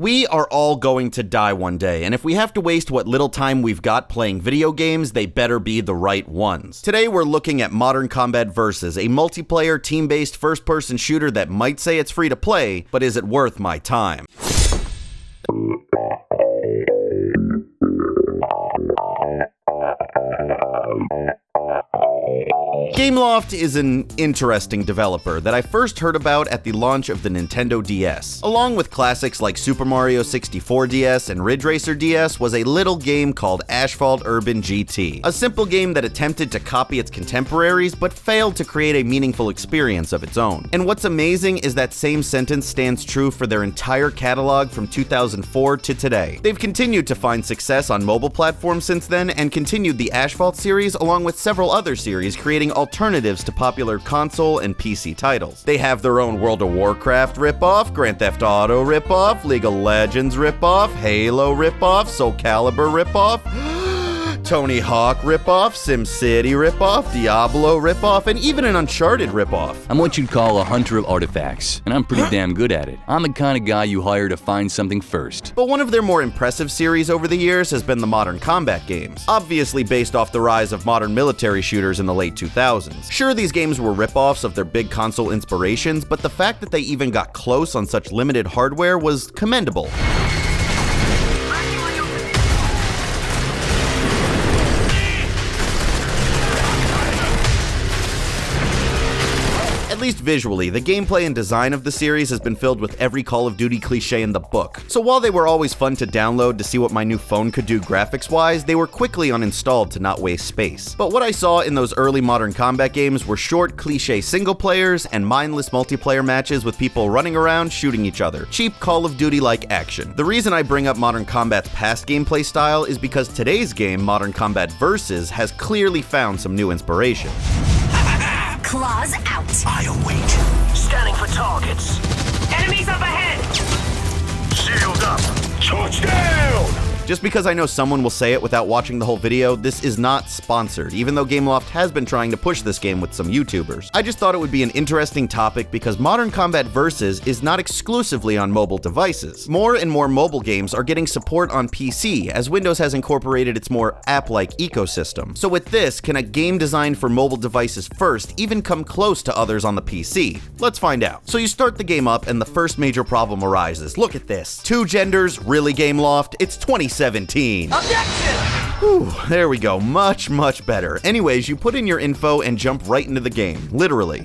We are all going to die one day, and if we have to waste what little time we've got playing video games, they better be the right ones. Today we're looking at Modern Combat Versus, a multiplayer, team-based first-person shooter that might say it's free to play, but is it worth my time? Gameloft is an interesting developer that I first heard about at the launch of the Nintendo DS. Along with classics like Super Mario 64 DS and Ridge Racer DS was a little game called Asphalt Urban GT, a simple game that attempted to copy its contemporaries but failed to create a meaningful experience of its own. And what's amazing is that same sentence stands true for their entire catalog from 2004 to today. They've continued to find success on mobile platforms since then and continued the Asphalt series along with several other series, creating alternatives to popular console and PC titles. They have their own World of Warcraft ripoff, Grand Theft Auto ripoff, League of Legends ripoff, Halo ripoff, Soul Calibur ripoff, Tony Hawk ripoff, SimCity ripoff, Diablo ripoff, and even an Uncharted ripoff. I'm what you'd call a hunter of artifacts, and I'm pretty damn good at it. I'm the kind of guy you hire to find something first. But one of their more impressive series over the years has been the Modern Combat games, obviously based off the rise of modern military shooters in the late 2000s. Sure, these games were ripoffs of their big console inspirations, but the fact that they even got close on such limited hardware was commendable. At least visually, the gameplay and design of the series has been filled with every Call of Duty cliche in the book. So while they were always fun to download to see what my new phone could do graphics-wise, they were quickly uninstalled to not waste space. But what I saw in those early Modern Combat games were short, cliche single players and mindless multiplayer matches with people running around shooting each other. Cheap Call of Duty-like action. The reason I bring up Modern Combat's past gameplay style is because today's game, Modern Combat Versus, has clearly found some new inspiration. Claws out. I await. Scanning for targets. Enemies up ahead. Shield up. Touchdown! Just because I know someone will say it without watching the whole video, this is not sponsored, even though Gameloft has been trying to push this game with some YouTubers. I just thought it would be an interesting topic because Modern Combat Versus is not exclusively on mobile devices. More and more mobile games are getting support on PC, as Windows has incorporated its more app-like ecosystem. So with this, can a game designed for mobile devices first even come close to others on the PC? Let's find out. So you start the game up and the first major problem arises. Look at this. 2 genders, really Gameloft? It's 2017. Objection! Whew, there we go. Much better. Anyways, you put in your info and jump right into the game. Literally.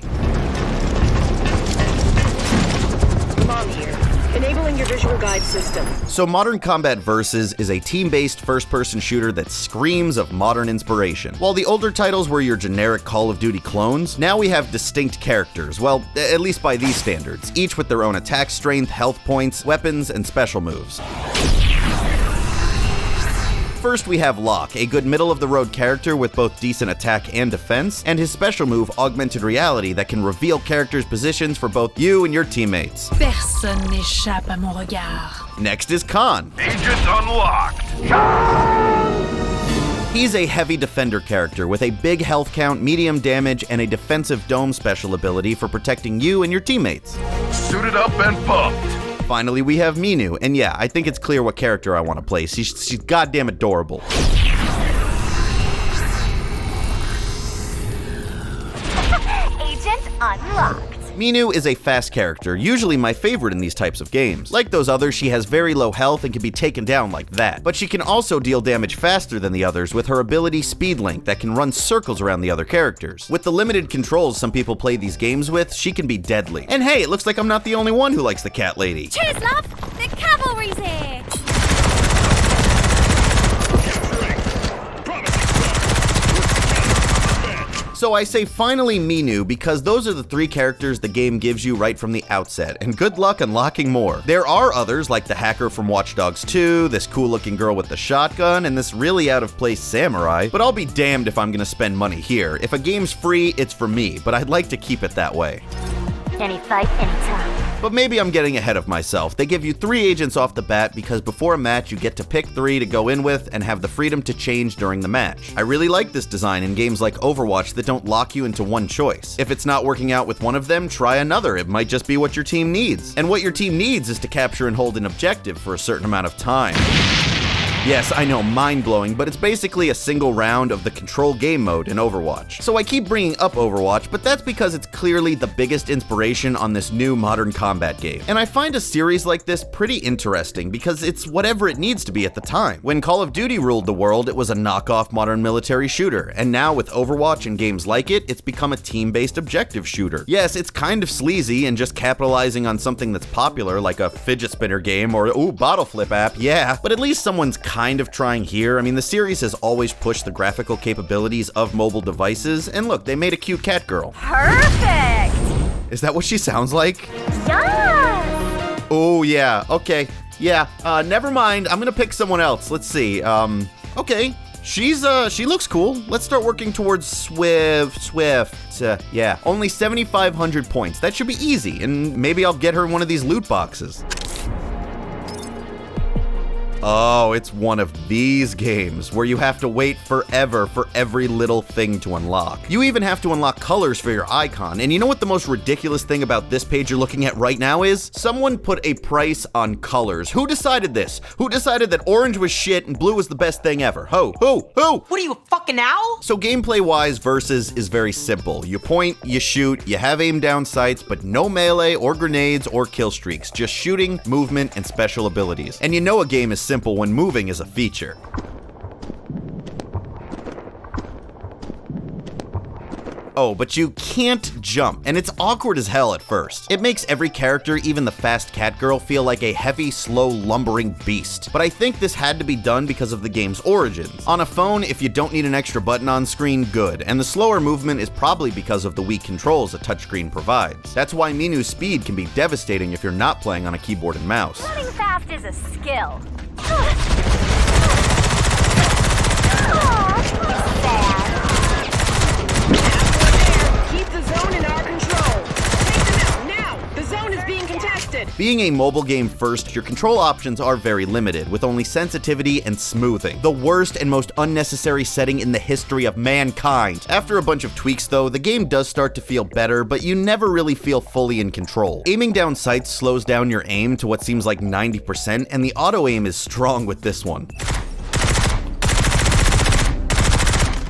Mom here. Enabling your visual guide system. So Modern Combat Versus is a team-based first-person shooter that screams of modern inspiration. While the older titles were your generic Call of Duty clones, now we have distinct characters, well, at least by these standards, each with their own attack strength, health points, weapons, and special moves. First, we have Locke, a good middle-of-the-road character with both decent attack and defense, and his special move, Augmented Reality, that can reveal characters' positions for both you and your teammates. Personne n'échappe à mon regard. Next is Khan. Agent unlocked. He's a heavy defender character with a big health count, medium damage, and a defensive dome special ability for protecting you and your teammates. Suited up and pumped. Finally, we have Meenu, and yeah, I think it's clear what character I want to play. She's goddamn adorable. Agent unlocked. Meenu is a fast character, usually my favorite in these types of games. Like those others, she has very low health and can be taken down like that. But she can also deal damage faster than the others with her ability Speed Link that can run circles around the other characters. With the limited controls some people play these games with, she can be deadly. And hey, it looks like I'm not the only one who likes the cat lady. Cheers, love! The cavalry's here! So I say finally Meenu because those are the 3 characters the game gives you right from the outset, and good luck unlocking more. There are others like the hacker from Watch Dogs 2, this cool looking girl with the shotgun, and this really out of place samurai, but I'll be damned if I'm gonna spend money here. If a game's free, it's for me, but I'd like to keep it that way. Any fight, anytime. But maybe I'm getting ahead of myself. They give you 3 agents off the bat because before a match you get to pick 3 to go in with and have the freedom to change during the match. I really like this design in games like Overwatch that don't lock you into one choice. If it's not working out with one of them, try another. It might just be what your team needs. And what your team needs is to capture and hold an objective for a certain amount of time. Yes, I know, mind-blowing, but it's basically a single round of the control game mode in Overwatch. So I keep bringing up Overwatch, but that's because it's clearly the biggest inspiration on this new modern combat game. And I find a series like this pretty interesting because it's whatever it needs to be at the time. When Call of Duty ruled the world, it was a knockoff modern military shooter, and now with Overwatch and games like it, it's become a team-based objective shooter. Yes, it's kind of sleazy and just capitalizing on something that's popular, like a fidget spinner game or, ooh, bottle flip app, yeah, but at least someone's kind of trying here. I mean, the series has always pushed the graphical capabilities of mobile devices, and look, they made a cute cat girl. Perfect! Is that what she sounds like? Yes! Oh, yeah, okay. Yeah, never mind, I'm gonna pick someone else. Let's see, okay. She looks cool. Let's start working towards Swift. Yeah, only 7,500 points. That should be easy, and maybe I'll get her one of these loot boxes. Oh, it's one of these games where you have to wait forever for every little thing to unlock. You even have to unlock colors for your icon, and you know what the most ridiculous thing about this page you're looking at right now is? Someone put a price on colors. Who decided this? Who decided that orange was shit and blue was the best thing ever? Who? What are you, a fucking owl? So gameplay-wise, Versus is very simple. You point, you shoot, you have aim down sights, but no melee or grenades or kill streaks. Just shooting, movement, and special abilities. And you know a game is simple when moving is a feature. Oh, but you can't jump, and it's awkward as hell at first. It makes every character, even the fast cat girl, feel like a heavy, slow, lumbering beast. But I think this had to be done because of the game's origins. On a phone, if you don't need an extra button on screen, good, and the slower movement is probably because of the weak controls a touchscreen provides. That's why Meenu's speed can be devastating if you're not playing on a keyboard and mouse. Running fast is a skill. Keep the zone in our control. Take them out now. The zone is being contested. Being a mobile game first, your control options are very limited, with only sensitivity and smoothing. The worst and most unnecessary setting in the history of mankind. After a bunch of tweaks though, the game does start to feel better, but you never really feel fully in control. Aiming down sights slows down your aim to what seems like 90%, and the auto aim is strong with this one.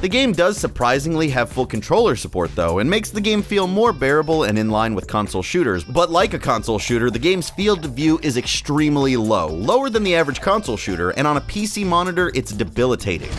The game does surprisingly have full controller support though, and makes the game feel more bearable and in line with console shooters. But like a console shooter, the game's field of view is extremely low, lower than the average console shooter, and on a PC monitor, it's debilitating.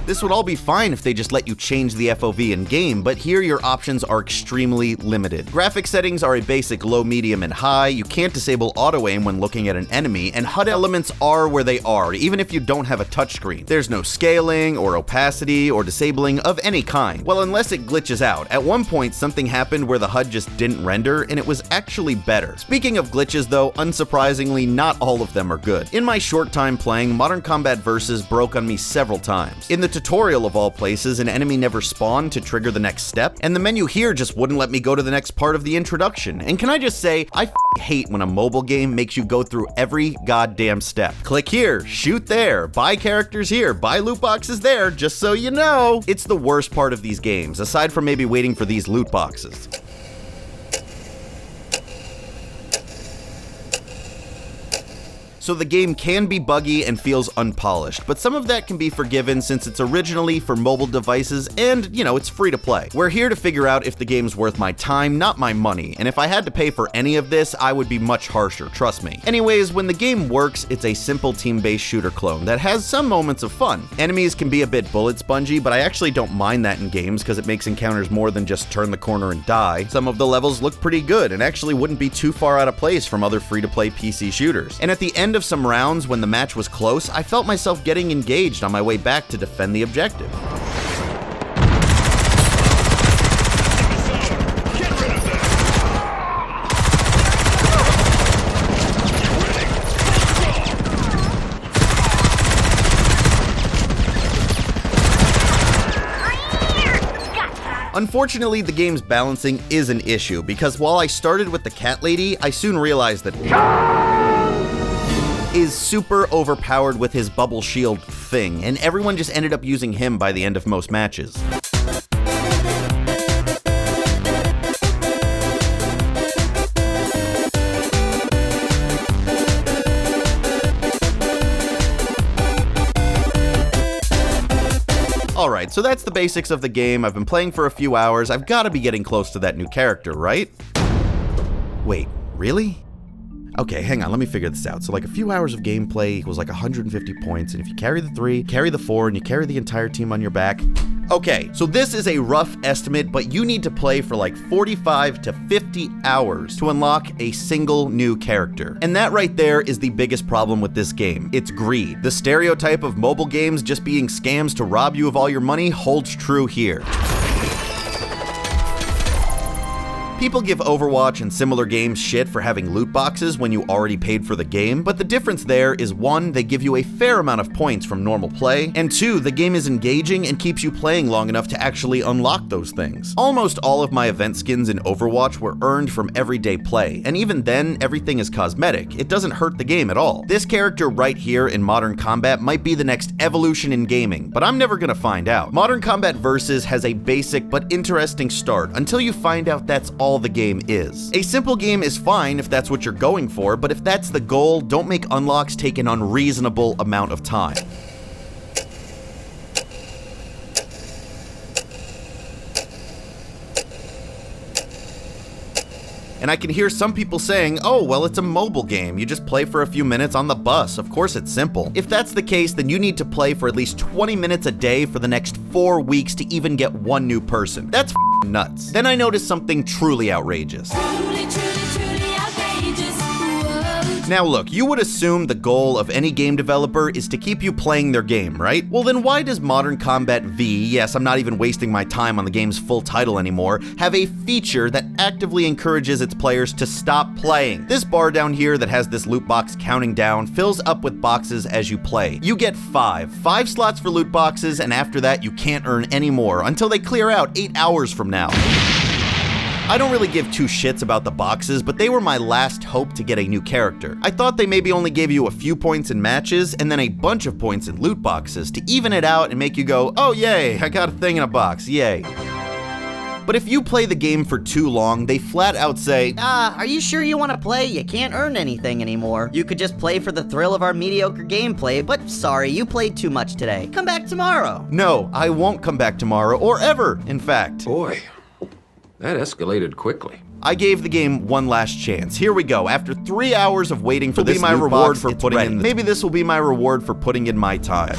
This would all be fine if they just let you change the FOV in-game, but here your options are extremely limited. Graphic settings are a basic low, medium, and high, you can't disable auto-aim when looking at an enemy, and HUD elements are where they are, even if you don't have a touchscreen. There's no scaling, or opacity, or disabling of any kind. Well, unless it glitches out. At one point, something happened where the HUD just didn't render, and it was actually better. Speaking of glitches though, unsurprisingly, not all of them are good. In my short time playing, Modern Combat Versus broke on me several times. In the tutorial of all places, an enemy never spawned to trigger the next step, and the menu here just wouldn't let me go to the next part of the introduction. And can I just say, I hate when a mobile game makes you go through every goddamn step. Click here, shoot there, buy characters here, buy loot boxes there, just so you know. It's the worst part of these games, aside from maybe waiting for these loot boxes. So the game can be buggy and feels unpolished, but some of that can be forgiven since it's originally for mobile devices and, you know, it's free to play. We're here to figure out if the game's worth my time, not my money, and if I had to pay for any of this, I would be much harsher, trust me. Anyways, when the game works, it's a simple team-based shooter clone that has some moments of fun. Enemies can be a bit bullet spongy, but I actually don't mind that in games because it makes encounters more than just turn the corner and die. Some of the levels look pretty good and actually wouldn't be too far out of place from other free-to-play PC shooters. And at the end of some rounds when the match was close, I felt myself getting engaged on my way back to defend the objective. Unfortunately, the game's balancing is an issue, because while I started with the cat lady, I soon realized that is super overpowered with his bubble shield thing, and everyone just ended up using him by the end of most matches. Alright, so that's the basics of the game. I've been playing for a few hours. I've got to be getting close to that new character, right? Wait, really? Okay, hang on, let me figure this out. So like a few hours of gameplay equals like 150 points, and if you carry the 3, carry the 4, and you carry the entire team on your back. Okay, so this is a rough estimate, but you need to play for like 45 to 50 hours to unlock a single new character. And that right there is the biggest problem with this game. It's greed. The stereotype of mobile games just being scams to rob you of all your money holds true here. People give Overwatch and similar games shit for having loot boxes when you already paid for the game, but the difference there is 1, they give you a fair amount of points from normal play, and 2, the game is engaging and keeps you playing long enough to actually unlock those things. Almost all of my event skins in Overwatch were earned from everyday play, and even then, everything is cosmetic. It doesn't hurt the game at all. This character right here in Modern Combat might be the next evolution in gaming, but I'm never gonna find out. Modern Combat Versus has a basic but interesting start until you find out that's all the game is. A simple game is fine if that's what you're going for, but if that's the goal, don't make unlocks take an unreasonable amount of time. And I can hear some people saying, oh, well, it's a mobile game. You just play for a few minutes on the bus. Of course it's simple. If that's the case, then you need to play for at least 20 minutes a day for the next 4 weeks to even get one new person. That's f***ing nuts. Then I noticed something truly outrageous. Now look, you would assume the goal of any game developer is to keep you playing their game, right? Well then why does Modern Combat V, yes, I'm not even wasting my time on the game's full title anymore, have a feature that actively encourages its players to stop playing? This bar down here that has this loot box counting down fills up with boxes as you play. You get 5 slots for loot boxes, and after that you can't earn any more until they clear out 8 hours from now. I don't really give 2 shits about the boxes, but they were my last hope to get a new character. I thought they maybe only gave you a few points in matches, and then a bunch of points in loot boxes to even it out and make you go, oh yay, I got a thing in a box, yay. But if you play the game for too long, they flat out say, are you sure you want to play? You can't earn anything anymore. You could just play for the thrill of our mediocre gameplay, but sorry, you played too much today. Come back tomorrow. No, I won't come back tomorrow, or ever, in fact. Boy, that escalated quickly. I gave the game one last chance. Here we go. After 3 hours of waiting for this my reward for putting in. Maybe this will be my reward for putting in my time.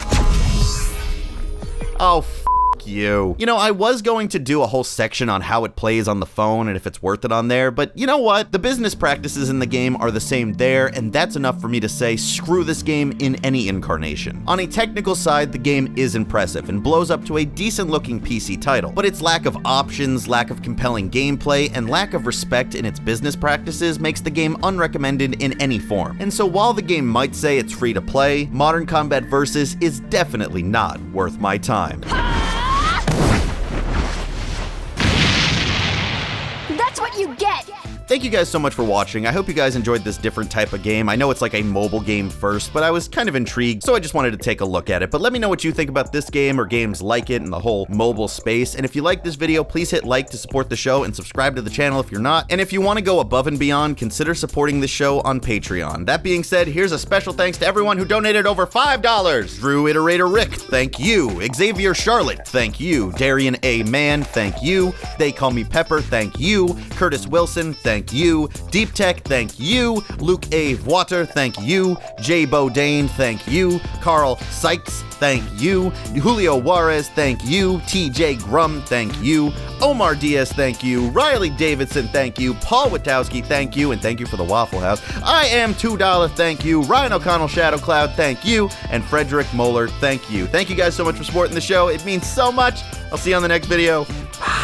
Oh, f you. You know, I was going to do a whole section on how it plays on the phone and if it's worth it on there, but you know what? The business practices in the game are the same there, and that's enough for me to say screw this game in any incarnation. On a technical side, the game is impressive and blows up to a decent looking PC title, but its lack of options, lack of compelling gameplay, and lack of respect in its business practices makes the game unrecommended in any form. And so while the game might say it's free to play, Modern Combat Versus is definitely not worth my time. That's what you get! Thank you guys so much for watching. I hope you guys enjoyed this different type of game. I know it's like a mobile game first, but I was kind of intrigued, so I just wanted to take a look at it. But let me know what you think about this game or games like it in the whole mobile space. And if you like this video, please hit like to support the show and subscribe to the channel if you're not. And if you want to go above and beyond, consider supporting the show on Patreon. That being said, here's a special thanks to everyone who donated over $5. Drew Iterator Rick, thank you. Xavier Charlotte, thank you. Darian A. Mann, thank you. They Call Me Pepper, thank you. Curtis Wilson, thank you. Deep Tech, thank you. Luke A. Water, thank you. Jay Bodane, thank you. Carl Sykes, thank you. Julio Juarez, thank you. TJ Grum, thank you. Omar Diaz, thank you. Riley Davidson, thank you. Paul Witowski, thank you. And thank you for the Waffle House. I Am $2, thank you. Ryan O'Connell Shadow Cloud, thank you. And Frederick Moeller, thank you. Thank you guys so much for supporting the show. It means so much. I'll see you on the next video. Bye.